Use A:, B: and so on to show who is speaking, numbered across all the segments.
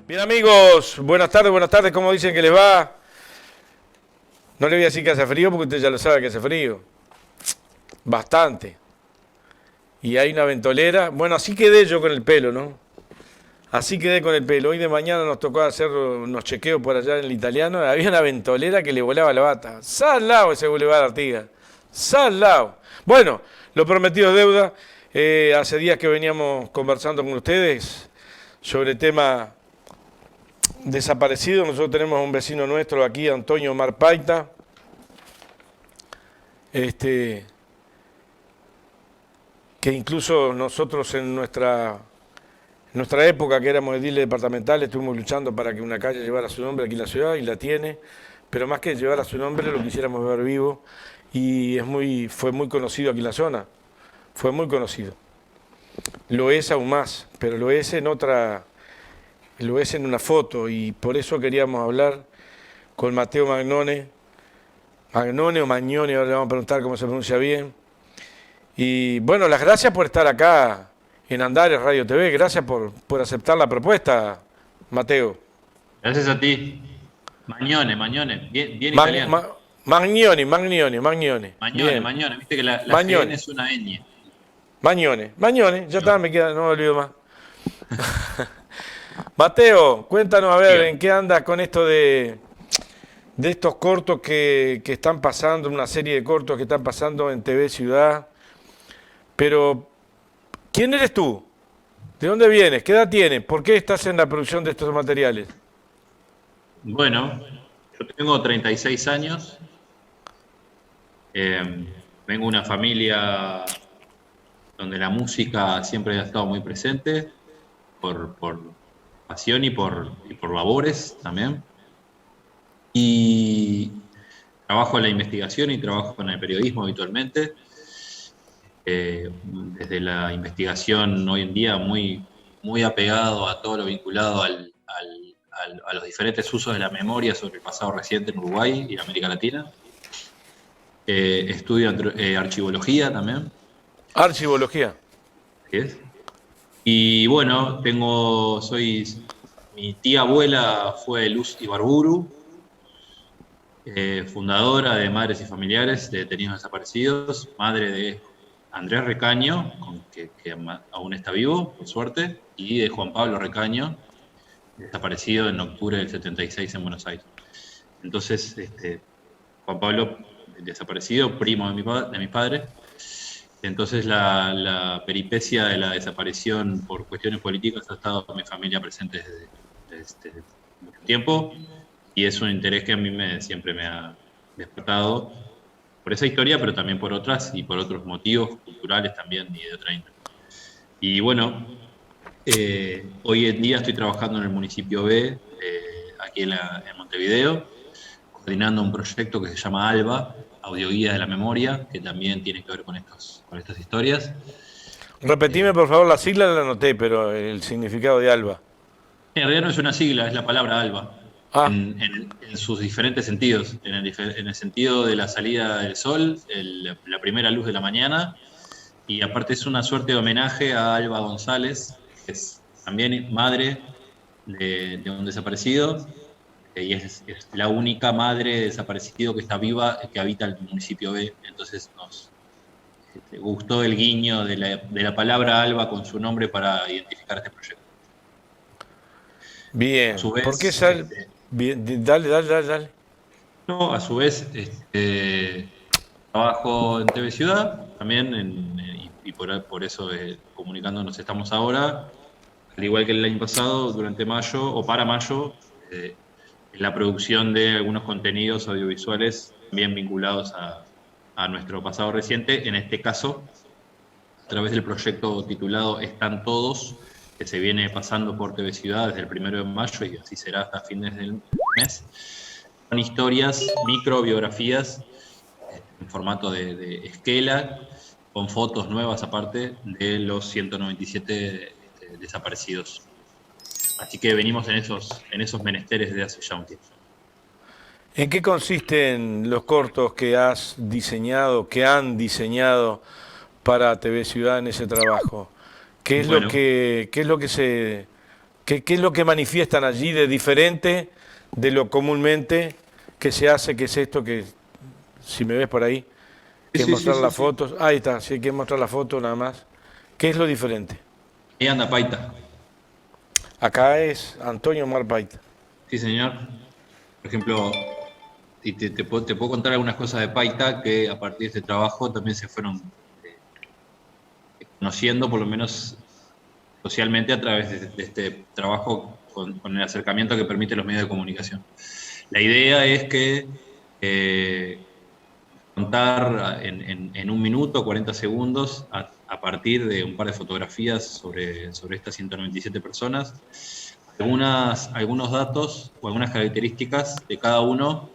A: Bien amigos, buenas tardes, ¿cómo dicen que les va? No le voy a decir que hace frío porque usted ya lo sabe que hace frío. Bastante. Y hay una ventolera. Bueno, así quedé yo con el pelo, ¿no? Así quedé con el pelo. Hoy de mañana nos tocó hacer unos chequeos por allá en el italiano. Había una ventolera que le volaba la bata. Salado ese Boulevard Artigas. Salado. Bueno, lo prometido es deuda. Hace días que veníamos conversando con ustedes sobre el tema desaparecido. Nosotros tenemos a un vecino nuestro aquí, Antonio Marpaita, que incluso nosotros en nuestra época, que éramos ediles departamentales, estuvimos luchando para que una calle llevara su nombre aquí en la ciudad, y la tiene, pero más que llevar a su nombre, lo quisiéramos ver vivo, y fue muy conocido aquí en la zona, fue muy conocido. Lo es aún más, pero lo es en una foto, y por eso queríamos hablar con Mateo Magnone, Magnone o Magnone, ahora le vamos a preguntar cómo se pronuncia bien. Y bueno, las gracias por estar acá en Andares Radio TV, gracias por aceptar la propuesta, Mateo.
B: Gracias a ti. Mañone, Mañone, bien
A: Mag-
B: italiano.
A: Ma- Magnone,
B: Mañone,
A: bien.
B: Mañone, viste que la GN
A: Magnone,
B: es una ñ.
A: Magnone, ya está,
B: Mañone.
A: me queda, no me olvido más. Mateo, cuéntanos a ver
B: Diga.
A: en qué andas con esto de estos cortos que están pasando, una serie de cortos que están pasando en TV Ciudad. Pero, ¿quién eres tú? ¿De dónde vienes? ¿Qué edad tienes? ¿Por qué estás en la producción de estos materiales?
B: Bueno, yo tengo 36 años. eh, Vengo de una familia donde la música siempre ha estado muy presente, por pasión y por labores también. Y trabajo en la investigación y trabajo en el periodismo habitualmente. Desde la investigación hoy en día muy apegado a todo lo vinculado a los diferentes usos de la memoria sobre el pasado reciente en Uruguay y en América Latina. Estudio archivología también,
A: Archivología.
B: ¿qué es? Y bueno, mi tía abuela fue Luz Ibarburu, fundadora de Madres y Familiares de Detenidos Desaparecidos, madre de Andrés Recaño, que aún está vivo, por suerte, y de Juan Pablo Recaño, desaparecido en octubre del 76 en Buenos Aires. Entonces, Juan Pablo, desaparecido, primo de mi padre. Entonces, la peripecia de la desaparición por cuestiones políticas ha estado en mi familia presente desde mucho tiempo, y es un interés que a mí siempre me ha despertado por esa historia, pero también por otras y por otros motivos culturales también y de otra índole. Y bueno, hoy en día estoy trabajando en el municipio B, aquí en Montevideo, coordinando un proyecto que se llama ALBA, Audioguía de la Memoria, que también tiene que ver con estas historias.
A: Repetime
B: Eh,
A: por favor la sigla, la anoté, pero el significado de ALBA.
B: en realidad no es una sigla, es la palabra ALBA,
A: Ah,
B: en sus diferentes sentidos, en el sentido de la salida del sol, la primera luz de la mañana, y aparte es una suerte de homenaje a Alba González, que es también madre de un desaparecido, y es la única madre de desaparecido que está viva, que habita el municipio B. Entonces nos gustó el guiño de la palabra Alba con su nombre para identificar este proyecto. A
A: bien.
B: su
A: ¿Por qué
B: vez,
A: sal? Bien, dale.
B: no, a su vez, trabajo en TV Ciudad, también, y por eso comunicándonos estamos ahora, al igual que el año pasado, durante mayo o para mayo, en la producción de algunos contenidos audiovisuales también vinculados a nuestro pasado reciente, en este caso, a través del proyecto titulado Están Todos, que se viene pasando por TV Ciudad desde el 1 de mayo y así será hasta fines del mes. Son historias, microbiografías en formato de esquela, con fotos nuevas aparte de los 197 desaparecidos. Así que venimos en esos menesteres de hace ya un tiempo.
A: ¿En qué consisten los cortos que has diseñado, que han diseñado para TV Ciudad en ese trabajo? ¿Qué es lo
B: Bueno,
A: que, qué es lo que se ¿Qué es lo que manifiestan allí de diferente de lo comúnmente que se hace, que es esto que, si me ves por ahí, que
B: Sí, sí,
A: mostrar
B: sí,
A: las
B: sí.
A: fotos? Ahí está, sí, hay que mostrar la foto nada más. ¿Qué es lo diferente?
B: Ahí anda Paita.
A: Acá es Antonio Marpaita.
B: Sí, señor. Por ejemplo, y te puedo contar algunas cosas de Paita que a partir de este trabajo también se fueron conociendo, por lo menos socialmente, a través de este trabajo con el acercamiento que permiten los medios de comunicación. La idea es que contar en un minuto, 40 segundos, a partir de un par de fotografías sobre estas 197 personas, algunos datos o algunas características de cada uno,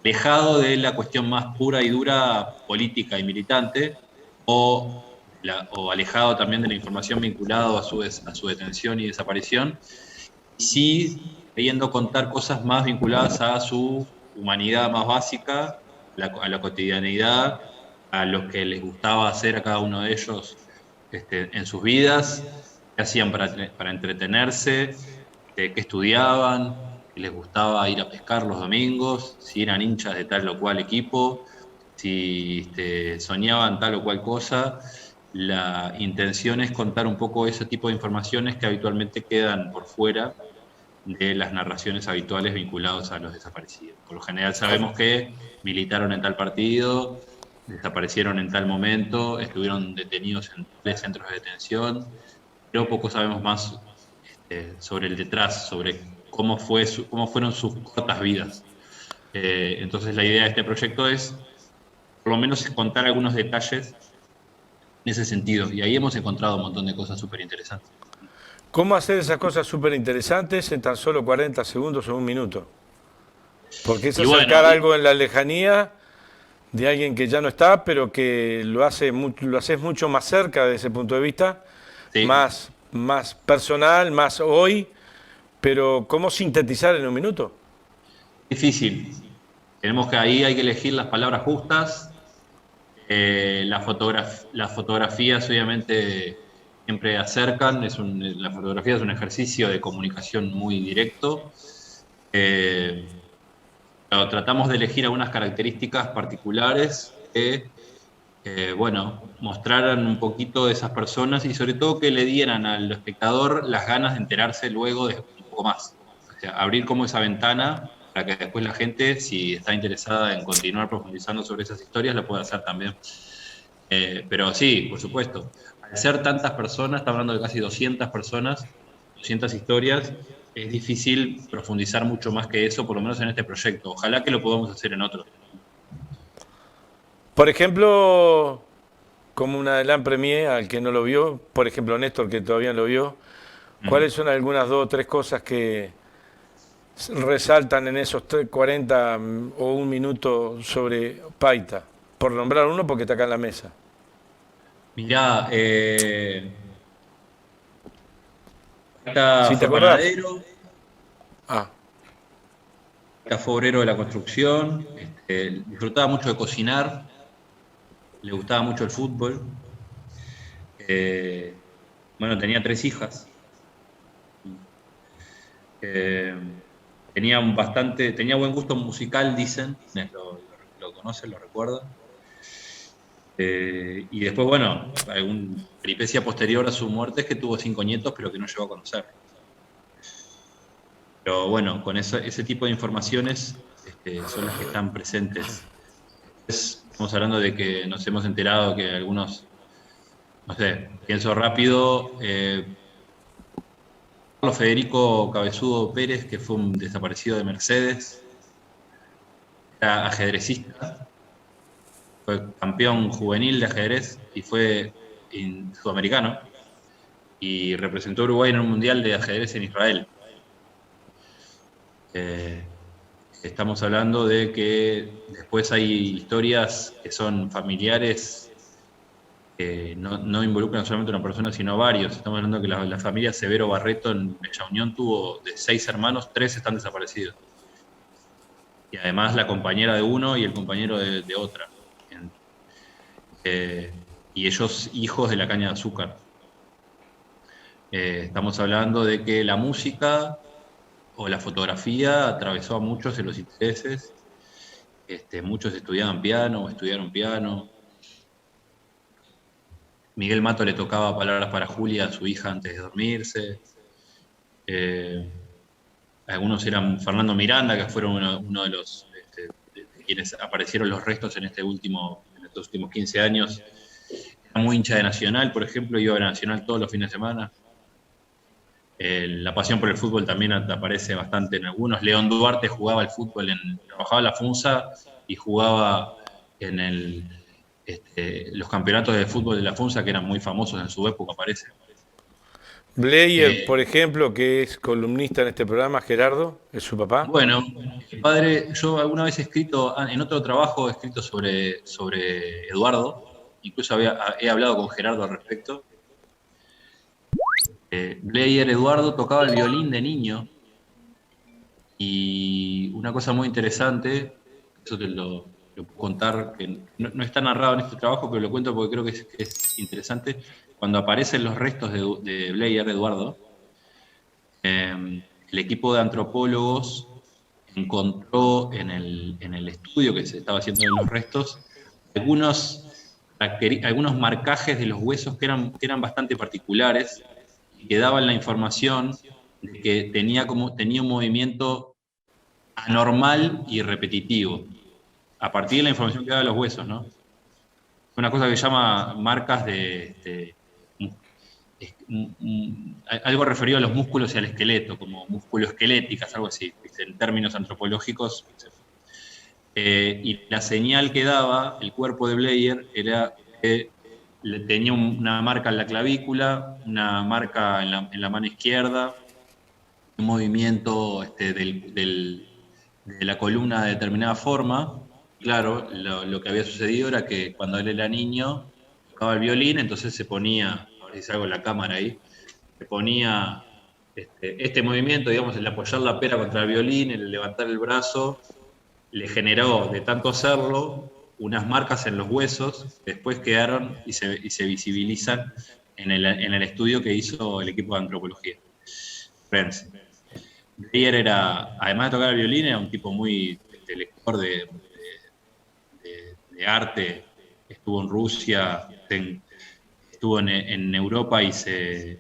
B: alejado de la cuestión más pura y dura política y militante, o alejado también de la información vinculada a su detención y desaparición, y sí queriendo contar cosas más vinculadas a su humanidad más básica, a la cotidianidad, a lo que les gustaba hacer a cada uno de ellos en sus vidas, qué hacían para entretenerse, qué estudiaban, qué les gustaba ir a pescar los domingos, si eran hinchas de tal o cual equipo, si soñaban tal o cual cosa. La intención es contar un poco ese tipo de informaciones que habitualmente quedan por fuera de las narraciones habituales vinculadas a los desaparecidos. Por lo general sabemos que militaron en tal partido, desaparecieron en tal momento, estuvieron detenidos en tales centros de detención, pero poco sabemos más sobre el detrás, sobre cómo fueron sus cortas vidas. Entonces la idea de este proyecto es, por lo menos, contar algunos detalles en ese sentido, y ahí hemos encontrado un montón de cosas súper interesantes.
A: ¿Cómo hacer esas cosas súper interesantes en tan solo 40 segundos o un minuto? Porque es
B: Y bueno,
A: acercar algo en la lejanía de alguien que ya no está, pero que lo haces mucho más cerca desde ese punto de vista,
B: sí,
A: más personal, más hoy, pero ¿cómo sintetizar en un minuto?
B: difícil. Ahí hay que elegir las palabras justas. Las fotografías obviamente siempre acercan, la fotografía es un ejercicio de comunicación muy directo. Eh, pero tratamos de elegir algunas características particulares que, bueno, mostraran un poquito de esas personas y sobre todo que le dieran al espectador las ganas de enterarse luego de un poco más. O sea, abrir como esa ventana para que después la gente, si está interesada en continuar profundizando sobre esas historias, la pueda hacer también. Pero sí, por supuesto. Al ser tantas personas, estamos hablando de casi 200 personas, 200 historias, es difícil profundizar mucho más que eso, por lo menos en este proyecto. Ojalá que lo podamos hacer en otros.
A: Por ejemplo, como una Elan Premier, al que no lo vio, por ejemplo Néstor, que todavía no lo vio,
B: Mm.
A: ¿cuáles son algunas dos o tres cosas que resaltan en esos 40 o un minuto sobre Paita? Por nombrar uno porque está acá en la mesa.
B: Mirá,
A: ¿Sí te
B: fue
A: acordás?
B: panadero,
A: Ah,
B: fue obrero de la construcción, disfrutaba mucho de cocinar, le gustaba mucho el fútbol. Eh, bueno, tenía 3 hijas. Eh, tenía buen gusto musical, dicen, lo conocen, lo recuerdan. Y después, bueno, alguna peripecia posterior a su muerte es que tuvo 5 nietos, pero que no llegó a conocer. Pero bueno, con ese tipo de informaciones son las que están presentes. Estamos hablando de que nos hemos enterado que algunos, no sé, pienso rápido, Carlos Federico Cabezudo Pérez, que fue un desaparecido de Mercedes, era ajedrecista, fue campeón juvenil de ajedrez y fue sudamericano y representó a Uruguay en un mundial de ajedrez en Israel. Eh, Estamos hablando de que después hay historias que son familiares, que no involucran solamente a una persona, sino a varios. Estamos hablando de que la familia Severo Barreto en Bella Unión tuvo de 6 hermanos, 3 están desaparecidos. Y además la compañera de uno y el compañero de otra. Y ellos hijos de la caña de azúcar. Estamos hablando de que la música o la fotografía atravesó a muchos en los intereses. Muchos estudiaban piano o estudiaron piano. Miguel Mato le tocaba Palabras para Julia a su hija antes de dormirse. Eh, Algunos eran Fernando Miranda, que fueron uno de los de quienes aparecieron los restos en estos últimos 15 años. Era muy hincha de Nacional, por ejemplo, iba a Nacional todos los fines de semana. La pasión por el fútbol también aparece bastante en algunos. León Duarte jugaba al fútbol, trabajaba en la FUNSA y jugaba en los campeonatos de fútbol de la FUNSA, que eran muy famosos en su época, parece.
A: Bleyer, por
B: Eh,
A: ejemplo, que es columnista en este programa, Gerardo, es su papá.
B: bueno, mi padre, yo alguna vez he escrito, en otro trabajo he escrito sobre Eduardo, incluso he hablado con Gerardo al respecto. Bleyer Eduardo tocaba el violín de niño. Y una cosa muy interesante, eso lo puedo contar, que no está narrado en este trabajo, pero lo cuento porque creo que es interesante. Cuando aparecen los restos de Bleyer Eduardo, el equipo de antropólogos encontró en el estudio que se estaba haciendo de los restos algunos marcajes de los huesos que eran bastante particulares y que daban la información de que tenía un movimiento anormal y repetitivo, a partir de la información que da de los huesos, ¿no? Una cosa que se llama marcas algo referido a los músculos y al esqueleto, como musculoesqueléticas, algo así, en términos antropológicos. Y la señal que daba el cuerpo de Bleyer era que tenía una marca en la clavícula, una marca en la mano izquierda, un movimiento de la columna de determinada forma. Claro, lo que había sucedido era que cuando él era niño tocaba el violín, entonces se ponía, a ver si salgo en la cámara ahí, se ponía este movimiento, digamos, el apoyar la pera contra el violín, el levantar el brazo, le generó, de tanto hacerlo, unas marcas en los huesos, que después quedaron y se visibilizan en el estudio que hizo el equipo de antropología. Renzi. Dreyer era, además de tocar el violín, era un tipo muy lector de arte. Estuvo en Rusia, estuvo en Europa y se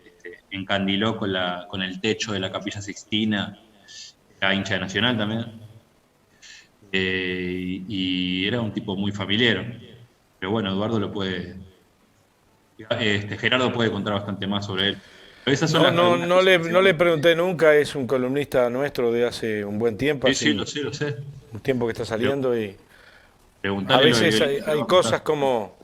B: encandiló con el techo de la Capilla Sixtina. Era hincha de Nacional también. Y era un tipo muy familiar. Pero bueno, Eduardo lo puede. Gerardo puede contar bastante más sobre él. Pero esas son algunas cosas que
A: No le pregunté nunca, es un columnista nuestro de hace un buen tiempo,
B: sí, sí,
A: así
B: lo sé.
A: un tiempo que está saliendo y a
B: Preguntarle lo del
A: veces
B: violín, te lo
A: hay
B: va a contar.
A: cosas como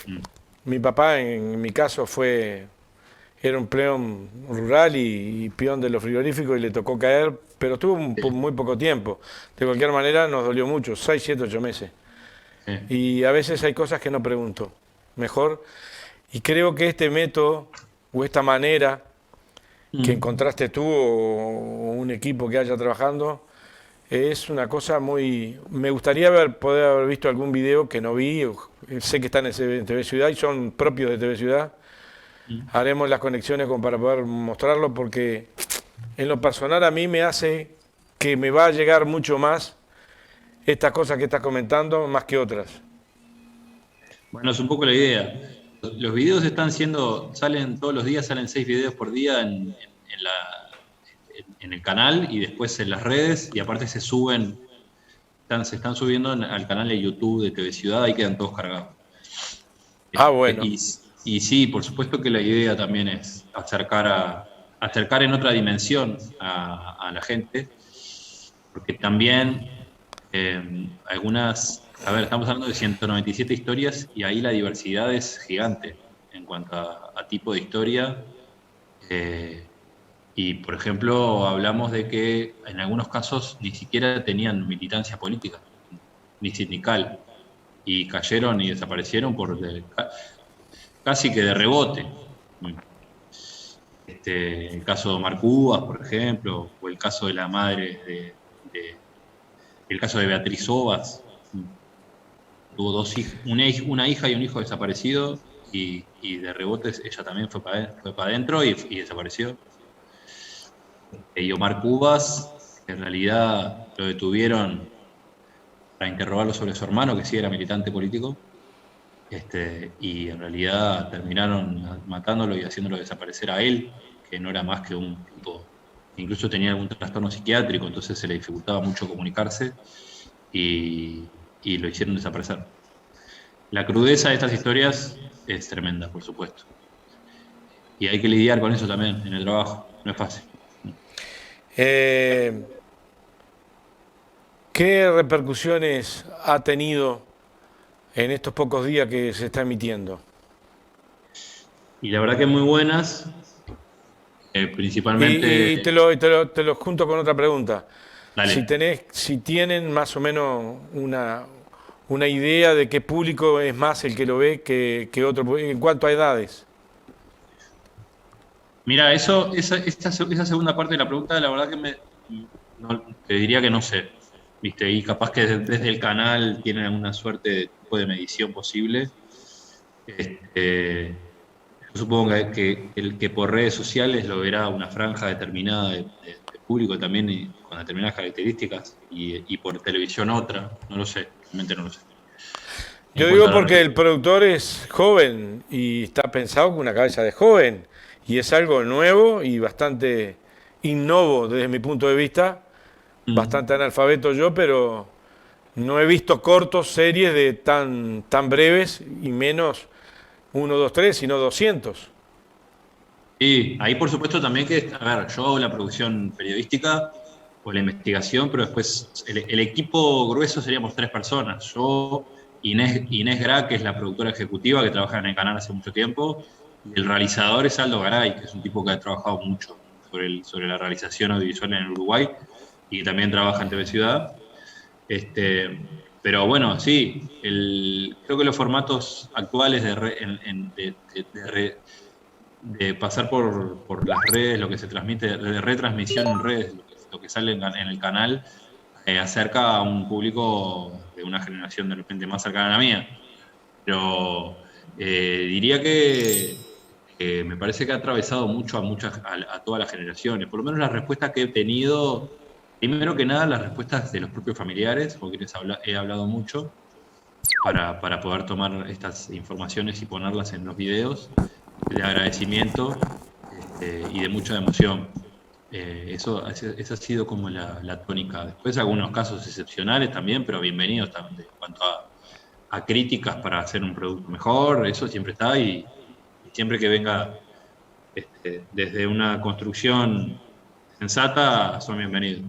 B: Mm.
A: mi papá en mi caso era un peón rural y peón de los frigoríficos y le tocó caer, pero tuvo muy poco tiempo. De cualquier manera nos dolió mucho, 6, 7, 8 meses.
B: Sí.
A: Y a veces hay cosas que no pregunto. Mejor. Y creo que este método o esta manera que
B: Mm.
A: encontraste tú o un equipo que haya trabajando es una cosa muy... Me gustaría poder haber visto algún video que no vi. Sé que están en TV Ciudad y son propios de TV Ciudad.
B: Mm.
A: Haremos las conexiones para poder mostrarlo porque en lo personal a mí me hace que me va a llegar mucho más estas cosas que estás comentando más que otras.
B: Bueno, es un poco la idea. Los videos salen todos los días, salen 6 videos por día en el canal y después en las redes, y aparte se se están subiendo al canal de YouTube de TV Ciudad, ahí quedan todos cargados.
A: Ah,
B: Este,
A: bueno.
B: y, y sí, por supuesto que la idea también es acercar en otra dimensión a la gente, porque también a ver, estamos hablando de 197 historias y ahí la diversidad es gigante en cuanto a tipo de historia. eh, y, por ejemplo, hablamos de que en algunos casos ni siquiera tenían militancia política, ni sindical, y cayeron y desaparecieron casi que de rebote. El caso de Omar Cubas, por ejemplo, o el caso de la madre el caso de Beatriz Ovas. Tuvo una hija y un hijo desaparecidos y de rebotes ella también fue para adentro y desapareció. Y Omar Cubas, en realidad lo detuvieron para interrogarlo sobre su hermano, que sí era militante político, y en realidad terminaron matándolo y haciéndolo desaparecer a él, que no era más que un tipo, incluso tenía algún trastorno psiquiátrico, entonces se le dificultaba mucho comunicarse y lo hicieron desaparecer. La crudeza de estas historias es tremenda, por supuesto. Y hay que lidiar con eso también en el trabajo, no es fácil.
A: Eh, ¿Qué repercusiones ha tenido en estos pocos días que se está emitiendo?
B: Y la verdad que muy buenas,
A: Y
B: principalmente,
A: te lo junto con otra pregunta.
B: dale.
A: Si tienen más o menos una idea de qué público es más el que lo ve que otro, en cuanto a edades.
B: Mira, esa segunda parte de la pregunta, la verdad que te diría que no sé, ¿viste? Y capaz que desde el canal tienen alguna suerte de tipo de medición posible. Este, yo supongo que el que por redes sociales lo verá una franja determinada de público también y con determinadas características y por televisión otra, no lo sé, realmente no lo sé. En
A: Yo
B: cuanto
A: digo
B: a la
A: porque el productor es joven y está pensado con una cabeza de joven y es algo nuevo y bastante innovo desde mi punto de vista, bastante analfabeto yo, pero no he visto cortos, series de tan breves y menos uno 2 3 sino 200.
B: Sí, ahí por supuesto también que, a ver, yo hago la producción periodística o la investigación, pero después el equipo grueso seríamos 3 personas. Yo, Inés Gra, que es la productora ejecutiva que trabaja en el canal hace mucho tiempo, y el realizador es Aldo Garay, que es un tipo que ha trabajado mucho sobre la realización audiovisual en el Uruguay y que también trabaja en TV Ciudad. Pero bueno, sí, creo que los formatos actuales de pasar por las redes, lo que se transmite, de retransmisión en redes, lo que sale en el canal, acerca a un público de una generación de repente más cercana a la mía. Pero diría que me parece que ha atravesado mucho a todas las generaciones. Por lo menos las respuestas que he tenido, primero que nada, las respuestas de los propios familiares, con quienes he hablado mucho, para poder tomar estas informaciones y ponerlas en los videos de agradecimiento y de mucha emoción. Esa ha sido como la tónica. Después algunos casos excepcionales también, pero bienvenidos también en cuanto a críticas para hacer un producto mejor, eso siempre está y siempre que venga desde una construcción sensata son bienvenidos.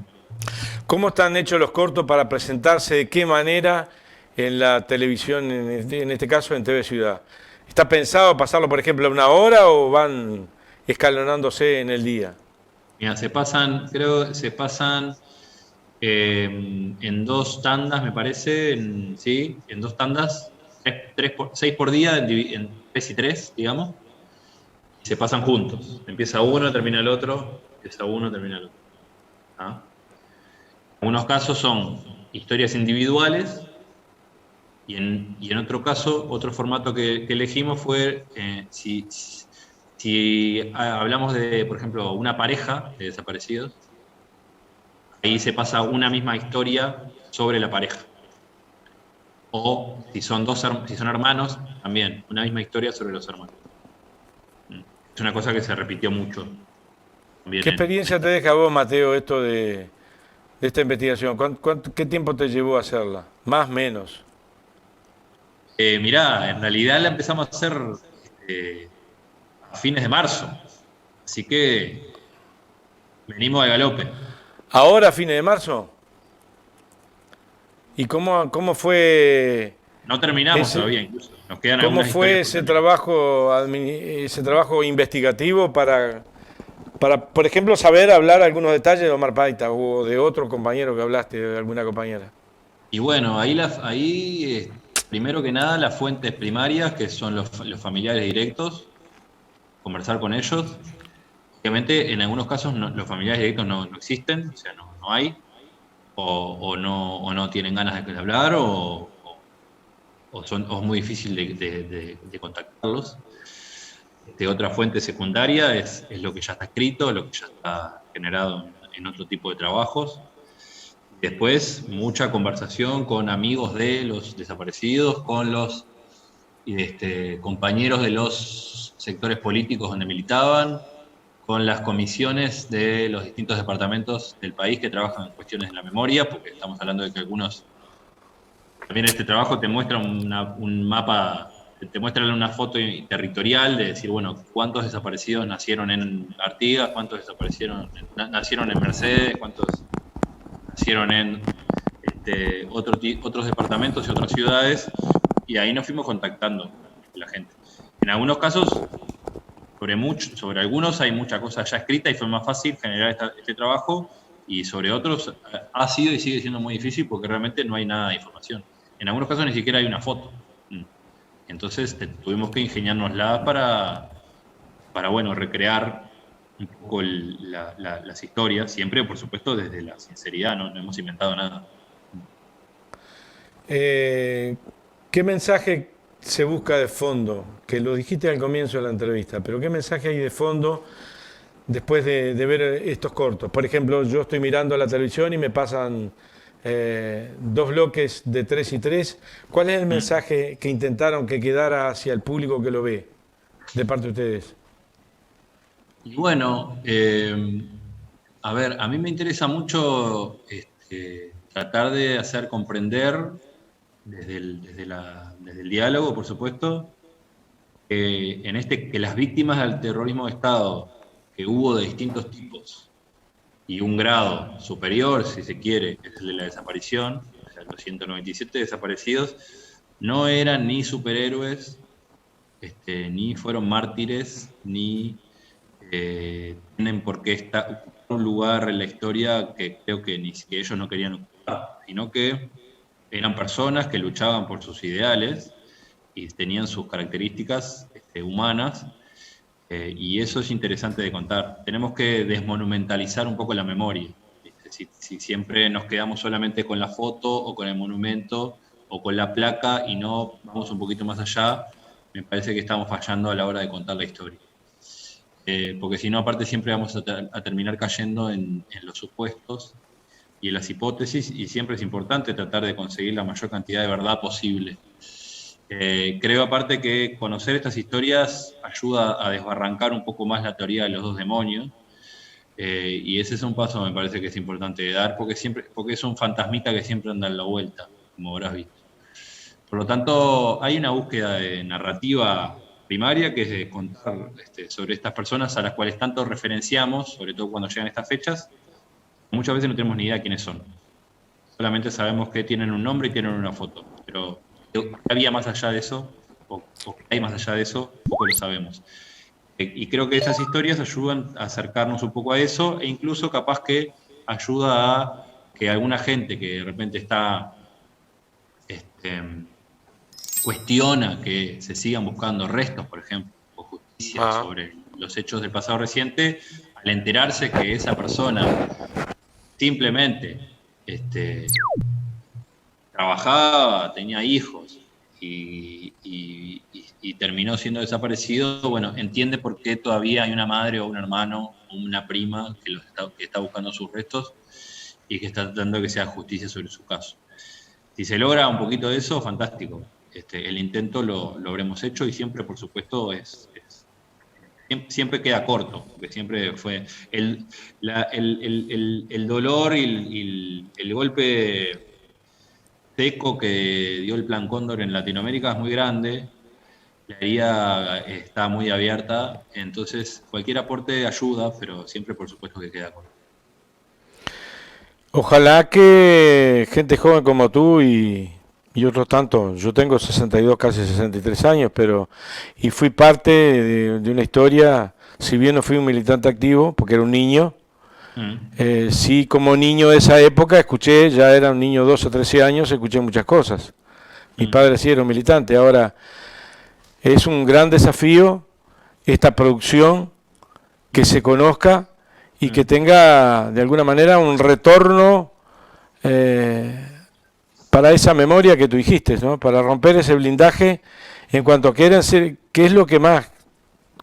A: ¿Cómo están hechos los cortos para presentarse? ¿De qué manera en la televisión, en este caso en TV Ciudad? ¿Está pensado pasarlo, por ejemplo, a una hora o van escalonándose en el día?
B: Mira, se pasan en 2 tandas, me parece, sí, en 2 tandas, 6 por día, en 3 y 3, digamos, y se pasan juntos. Empieza uno, termina el otro, empieza uno, termina el otro. ¿Ah? Algunos casos son historias individuales y en otro caso, otro formato que elegimos fue si hablamos de, por ejemplo, una pareja de desaparecidos, ahí se pasa una misma historia sobre la pareja. O si son hermanos, también una misma historia sobre los hermanos. Es una cosa que se repitió mucho también
A: ¿Qué experiencia te deja a vos, Mateo, esto de esta investigación? ¿Qué tiempo te llevó a hacerla? Más, menos.
B: Mirá, en realidad la empezamos a hacer a fines de marzo. Así que venimos de galope.
A: ¿Ahora, fines de marzo? ¿Y cómo fue
B: No terminamos
A: ese,
B: todavía, incluso. Nos quedan
A: cómo
B: algunas
A: fue
B: historias por terminar.
A: ese trabajo investigativo para, por ejemplo, saber hablar algunos detalles de Omar Paita o de otro compañero que hablaste, de alguna compañera?
B: Y bueno, ahí primero que nada, las fuentes primarias, que son los familiares directos, conversar con ellos. Obviamente, en algunos casos los familiares directos no existen, o sea, no hay, o no tienen ganas de hablar, o es muy difícil de contactarlos. Otra fuente secundaria es lo que ya está escrito, lo que ya está generado en otro tipo de trabajos. Después, mucha conversación con amigos de los desaparecidos, con los compañeros de los sectores políticos donde militaban, con las comisiones de los distintos departamentos del país que trabajan en cuestiones de la memoria, porque estamos hablando de que algunos... También este trabajo te muestra un mapa, te muestra una foto territorial de decir, bueno, cuántos desaparecidos nacieron en Artigas, cuántos nacieron en Mercedes, cuántos nacieron en otros departamentos y otras ciudades, y ahí nos fuimos contactando con la gente. En algunos casos, sobre algunos hay mucha cosa ya escrita y fue más fácil generar este trabajo, y sobre otros ha sido y sigue siendo muy difícil porque realmente no hay nada de información. En algunos casos ni siquiera hay una foto. Entonces tuvimos que ingeniárnosla para bueno, recrear un poco las historias, siempre, por supuesto, desde la sinceridad, no hemos inventado nada.
A: ¿Qué mensaje se busca de fondo? Que lo dijiste al comienzo de la entrevista, pero ¿qué mensaje hay de fondo después de ver estos cortos? Por ejemplo, yo estoy mirando la televisión y me pasan 2 bloques de 3 y 3. ¿Cuál es el mensaje que intentaron que quedara hacia el público que lo ve, de parte de ustedes?
B: Y bueno, a ver, a mí me interesa mucho tratar de hacer comprender desde el diálogo, por supuesto, que las víctimas del terrorismo de Estado, que hubo de distintos tipos, y un grado superior, si se quiere, es el de la desaparición, o sea, los 197 desaparecidos, no eran ni superhéroes, ni fueron mártires, ni tienen por qué estar un lugar en la historia que creo que ni siquiera ellos no querían ocupar, sino que eran personas que luchaban por sus ideales y tenían sus características humanas, y eso es interesante de contar. Tenemos que desmonumentalizar un poco la memoria. Si siempre nos quedamos solamente con la foto o con el monumento o con la placa y no vamos un poquito más allá, me parece que estamos fallando a la hora de contar la historia. Porque si no, aparte siempre vamos a terminar cayendo en los supuestos y en las hipótesis, y siempre es importante tratar de conseguir la mayor cantidad de verdad posible. Creo aparte que conocer estas historias ayuda a desbarrancar un poco más la teoría de los 2 demonios, y ese es un paso me parece que es importante de dar, porque es un fantasmita que siempre anda en la vuelta, como habrás visto. Por lo tanto, hay una búsqueda de narrativa primaria, que es de contar sobre estas personas a las cuales tanto referenciamos, sobre todo cuando llegan estas fechas. Muchas veces no tenemos ni idea de quiénes son. Solamente sabemos que tienen un nombre y tienen una foto, pero ¿qué había más allá de eso? ¿O qué hay más allá de eso? Poco lo sabemos. Y creo que esas historias ayudan a acercarnos un poco a eso, e incluso capaz que ayuda a que alguna gente que de repente cuestiona que se sigan buscando restos, por ejemplo, o justicia sobre los hechos del pasado reciente, al enterarse que esa persona simplemente trabajaba, tenía hijos y terminó siendo desaparecido, bueno, entiende por qué todavía hay una madre o un hermano o una prima que está buscando sus restos y que está tratando de que se haga justicia sobre su caso. Si se logra un poquito de eso, fantástico. El intento lo habremos hecho, y siempre, por supuesto, siempre queda corto, porque siempre fue el dolor y el golpe seco que dio el Plan Cóndor en Latinoamérica es muy grande, la herida está muy abierta, entonces cualquier aporte ayuda, pero siempre, por supuesto, que queda corto.
A: Ojalá que gente joven como tú y otros tantos, yo tengo 62, casi 63 años, y fui parte de una historia, si bien no fui un militante activo, porque era un niño, sí, como niño de esa época escuché, ya era un niño de 12 o 13 años, escuché muchas cosas. Mi padre sí era un militante. Ahora, es un gran desafío esta producción, que se conozca y que tenga de alguna manera un retorno para esa memoria que tú dijiste, ¿no? Para romper ese blindaje en cuanto a qué es lo que más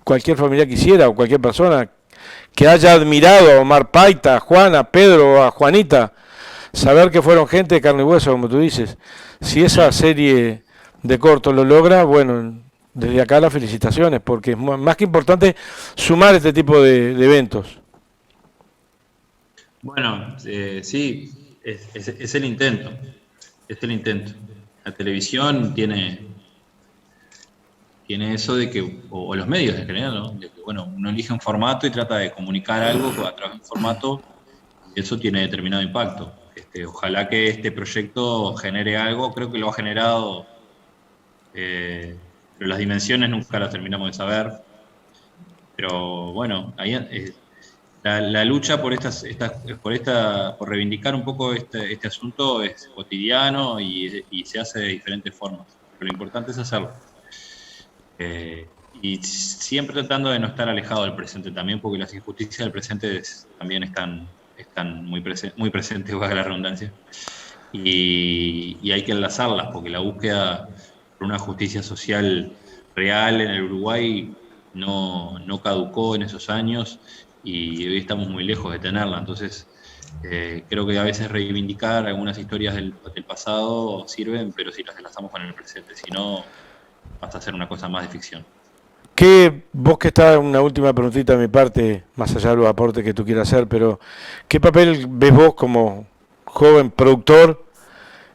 A: cualquier familia quisiera o cualquier persona que haya admirado a Omar Paita, a Juana, a Pedro, a Juanita, saber que fueron gente de carne y hueso, como tú dices. Si esa serie de cortos lo logra, bueno, desde acá las felicitaciones, porque es más que importante sumar este tipo de eventos.
B: Bueno, sí, es el intento, es el intento. La televisión tiene eso de que, o los medios en general, ¿no? De que, bueno, uno elige un formato y trata de comunicar algo a través de un formato, y eso tiene determinado impacto. Ojalá que este proyecto genere algo, creo que lo ha generado, pero las dimensiones nunca las terminamos de saber. Pero bueno, ahí, la lucha por por reivindicar un poco este asunto es cotidiano y se hace de diferentes formas. Pero lo importante es hacerlo. Y siempre tratando de no estar alejado del presente también, porque las injusticias del presente también están muy presentes, valga la redundancia. Y hay que enlazarlas, porque la búsqueda por una justicia social real en el Uruguay no caducó en esos años y hoy estamos muy lejos de tenerla. Entonces, creo que a veces reivindicar algunas historias del pasado sirven, pero si las enlazamos con el presente, si no, pasa a ser una cosa más de ficción.
A: Vos que está una última preguntita de mi parte, más allá de los aportes que tú quieras hacer, pero ¿qué papel ves vos como joven productor,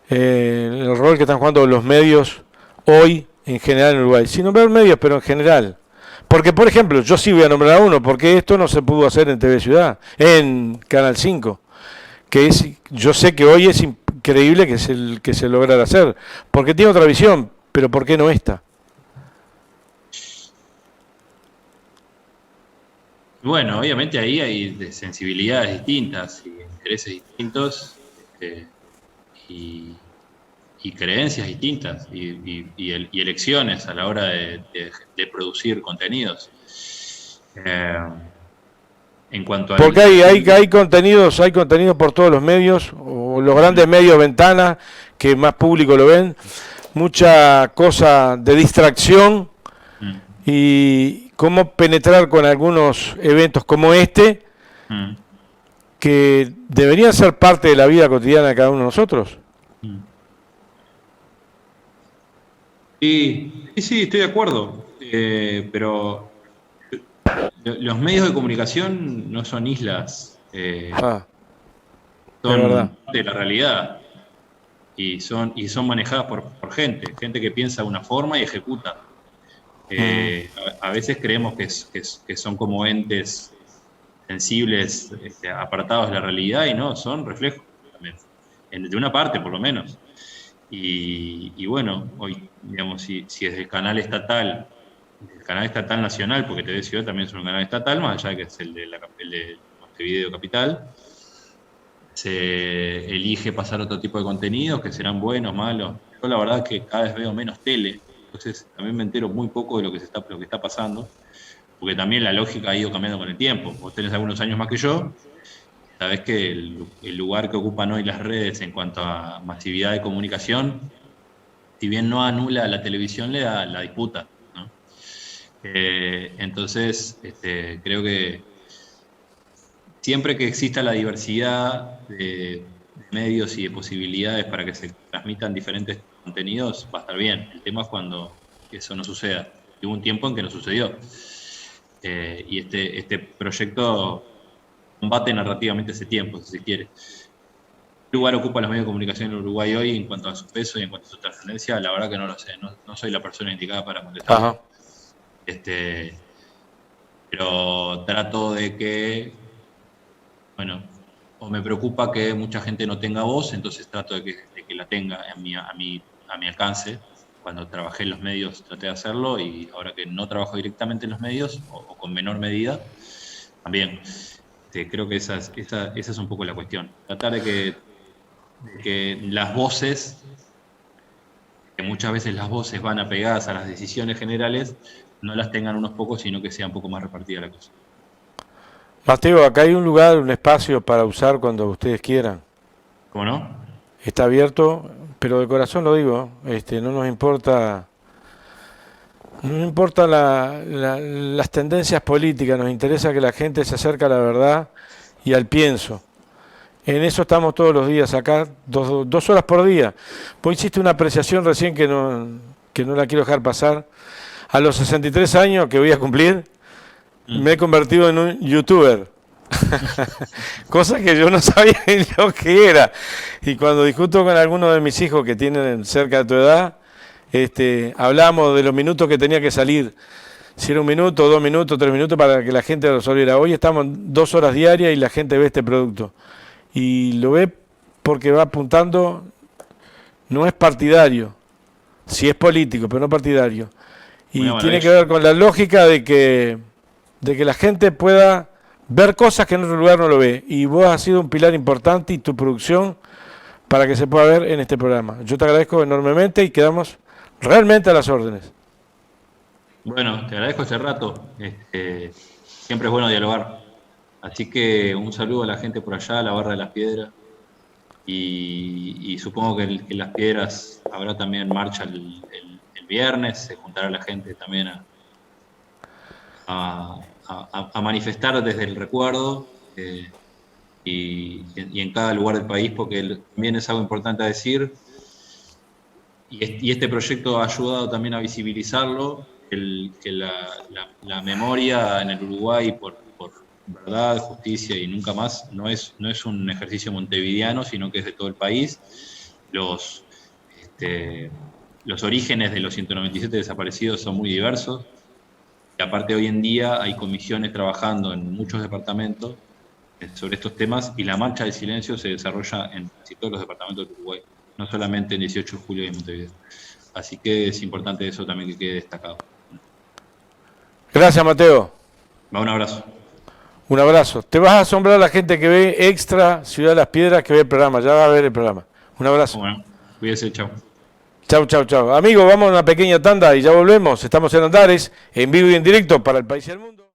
A: el rol que están jugando los medios hoy en general en Uruguay? Sin nombrar medios, pero en general. Porque, por ejemplo, yo sí voy a nombrar a uno, porque esto no se pudo hacer en TV Ciudad, en Canal 5, yo sé que hoy es increíble que se lograra hacer, porque tiene otra visión, pero ¿por qué no esta?
B: Bueno, obviamente ahí hay sensibilidades distintas y intereses distintos y creencias distintas y elecciones a la hora de producir contenidos. En cuanto a
A: porque hay contenidos por todos los medios, o los grandes medios, Ventana, que más público lo ven, mucha cosa de distracción y cómo penetrar con algunos eventos como este, que deberían ser parte de la vida cotidiana de cada uno de nosotros.
B: Sí, estoy de acuerdo, pero los medios de comunicación no son islas, son de la realidad y son manejadas por gente que piensa de una forma y ejecuta. A veces creemos que son como entes sensibles, apartados de la realidad, y no, son reflejos también, de una parte por lo menos. Y bueno, hoy, digamos, si desde el canal estatal nacional, porque TV Ciudad también es un canal estatal, más allá de que es el de Montevideo Capital, se elige pasar otro tipo de contenidos que serán buenos, malos. Yo la verdad que cada vez veo menos tele, entonces también me entero muy poco de lo que está pasando, porque también la lógica ha ido cambiando con el tiempo. Vos tenés algunos años más que yo, sabés que el lugar que ocupan hoy las redes en cuanto a masividad de comunicación, si bien no anula a la televisión, le da la disputa, ¿no? Entonces, creo que siempre que exista la diversidad de medios y de posibilidades para que se transmitan diferentes contenidos, va a estar bien. El tema es cuando eso no suceda. Hubo un tiempo en que no sucedió. Y este proyecto combate narrativamente ese tiempo, si se quiere. ¿Qué lugar ocupa los medios de comunicación en Uruguay hoy en cuanto a su peso y en cuanto a su trascendencia? La verdad que no lo sé, no soy la persona indicada para contestar. Pero trato de que, bueno, o me preocupa que mucha gente no tenga voz, entonces trato de que la tenga a mi alcance. Cuando trabajé en los medios traté de hacerlo, y ahora que no trabajo directamente en los medios, o con menor medida, también. Creo que esa es un poco la cuestión. Tratar de que las voces, que muchas veces las voces van apegadas a las decisiones generales, no las tengan unos pocos, sino que sea un poco más repartida la cosa.
A: Mateo, acá hay un lugar, un espacio para usar cuando ustedes quieran.
B: ¿Cómo no?
A: está abierto, pero de corazón lo digo, no nos importa, no nos importa las tendencias políticas, nos interesa que la gente se acerque a la verdad y al pienso. En eso estamos todos los días acá, 2 horas por día. Vos hiciste una apreciación recién que no la quiero dejar pasar. A los 63 años que voy a cumplir, me he convertido en un youtuber. Cosa que yo no sabía ni lo que era. Y cuando discuto con algunos de mis hijos que tienen cerca de tu edad, hablamos de los minutos que tenía que salir. Si era 1 minuto, 2 minutos, 3 minutos para que la gente resolviera. Hoy estamos 2 horas diarias y la gente ve este producto. Y lo ve porque va apuntando, no es partidario, sí es político, pero no partidario. Y tiene que ver con la lógica de que la gente pueda ver cosas que en otro lugar no lo ve. Y vos has sido un pilar importante y tu producción para que se pueda ver en este programa. Yo te agradezco enormemente y quedamos realmente a las órdenes.
B: Bueno, te agradezco este rato. Siempre es bueno dialogar. Así que un saludo a la gente por allá, a la Barra de las Piedras. Y supongo que en Las Piedras habrá también marcha el viernes. Se juntará la gente también a manifestar desde el recuerdo y en cada lugar del país, porque también es algo importante a decir. Y este proyecto ha ayudado también a visibilizarlo, que la memoria en el Uruguay por verdad, justicia y nunca más no es un ejercicio montevideano, sino que es de todo el país. Los orígenes de los 197 desaparecidos son muy diversos. Y aparte hoy en día hay comisiones trabajando en muchos departamentos sobre estos temas, y la marcha del silencio se desarrolla en casi todos los departamentos del Uruguay, no solamente en 18 de julio y en Montevideo. Así que es importante eso también que quede destacado.
A: Gracias, Mateo.
B: Un abrazo.
A: Un abrazo. Te vas a asombrar a la gente que ve Extra Ciudad de las Piedras, que ve el programa. Ya va a ver el programa. Un abrazo.
B: Bueno, cuídese, chao.
A: Chau, chau, chau. Amigos, vamos a una pequeña tanda y ya volvemos. Estamos en Andares, en vivo y en directo para el país y el mundo.